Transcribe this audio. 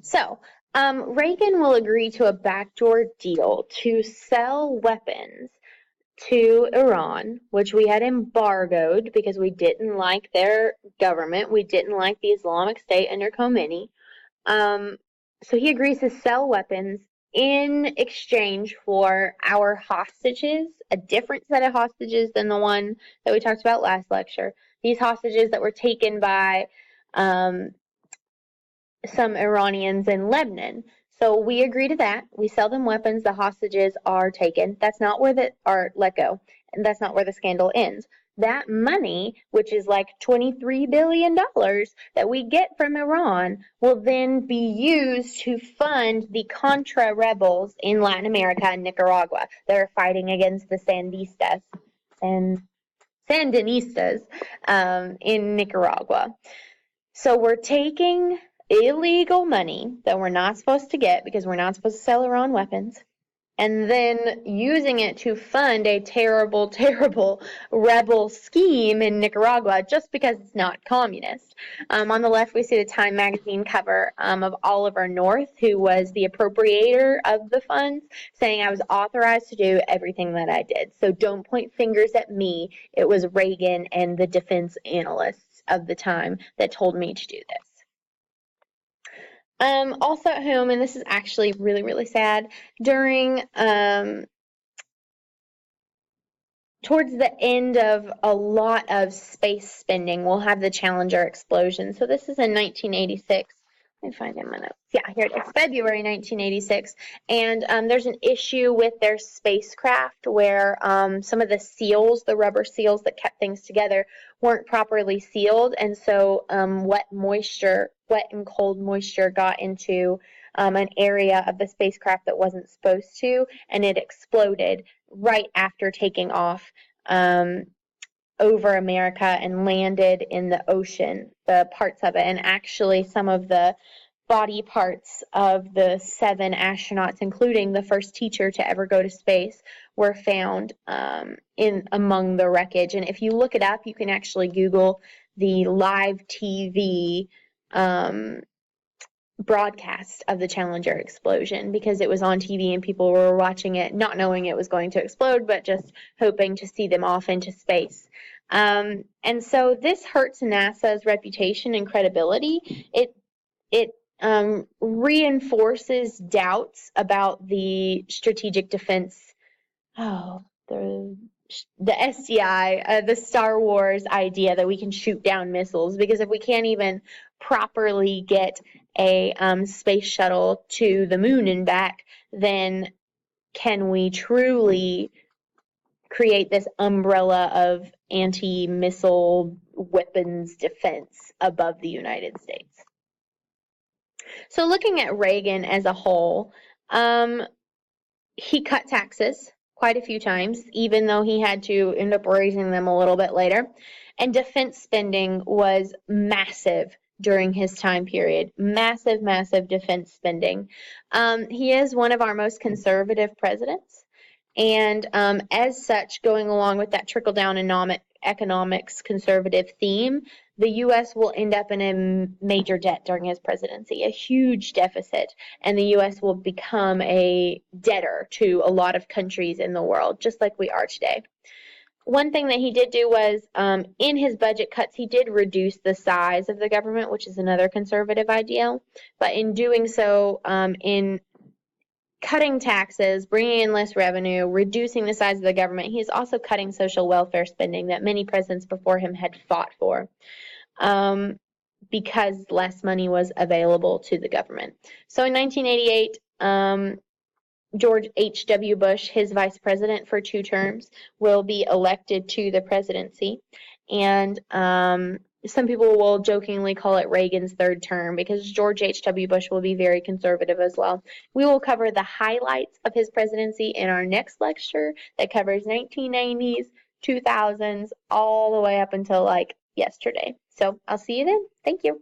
So, Reagan will agree to a backdoor deal to sell weapons to Iran, which we had embargoed because we didn't like their government. We didn't like the Islamic State under Khomeini. Um, so he agrees to sell weapons in exchange for our hostages, a different set of hostages than the one that we talked about last lecture. These hostages that were taken by um, some Iranians in Lebanon. So we agree to that. We sell them weapons. The hostages are taken. That's not where the are let go, and that's not where the scandal ends. That money, which is like $23 billion that we get from Iran, will then be used to fund the Contra rebels in Latin America and Nicaragua that are fighting against the and Sandinistas in Nicaragua. So we're taking illegal money that we're not supposed to get because we're not supposed to sell Iran weapons, and then using it to fund a terrible, terrible rebel scheme in Nicaragua just because it's not communist. On the left, we see the Time magazine cover of Oliver North, who was the appropriator of the funds, saying I was authorized to do everything that I did. So don't point fingers at me. It was Reagan and the defense analysts of the time that told me to do this. Also at home, and this is actually really, really sad, during towards the end of a lot of space spending, we'll have the Challenger explosion. So this is in 1986. Let me find in my notes. Yeah, here it is, February 1986. And there's an issue with their spacecraft where some of the seals, the rubber seals that kept things together, weren't properly sealed. And so wet and cold moisture got into an area of the spacecraft that wasn't supposed to, and it exploded right after taking off over America and landed in the ocean, the parts of it. And actually, some of the body parts of the 7 astronauts, including the first teacher to ever go to space, were found in among the wreckage. And if you look it up, you can actually Google the live TV broadcast of the Challenger explosion, because it was on TV and people were watching it not knowing it was going to explode, but just hoping to see them off into space. And so this hurts NASA's reputation and credibility. It reinforces doubts about the strategic defense. Oh, the SDI, the Star Wars idea that we can shoot down missiles, because if we can't even properly get a space shuttle to the moon and back, then can we truly create this umbrella of anti-missile weapons defense above the United States? So looking at Reagan as a whole, he cut taxes quite a few times, even though he had to end up raising them a little bit later. And defense spending was massive during his time period. Massive, massive defense spending. He is one of our most conservative presidents. And as such, going along with that trickle-down economics conservative theme, the U.S. will end up in a major debt during his presidency, a huge deficit, and the U.S. will become a debtor to a lot of countries in the world, just like we are today. One thing that he did do was, in his budget cuts, he did reduce the size of the government, which is another conservative ideal. But in doing so, in cutting taxes, bringing in less revenue, reducing the size of the government, he's also cutting social welfare spending that many presidents before him had fought for, because less money was available to the government. So in 1988, George H.W. Bush, his vice president for 2 terms, will be elected to the presidency. And some people will jokingly call it Reagan's 3rd term, because George H.W. Bush will be very conservative as well. We will cover the highlights of his presidency in our next lecture that covers 1990s, 2000s, all the way up until like yesterday. So I'll see you then. Thank you.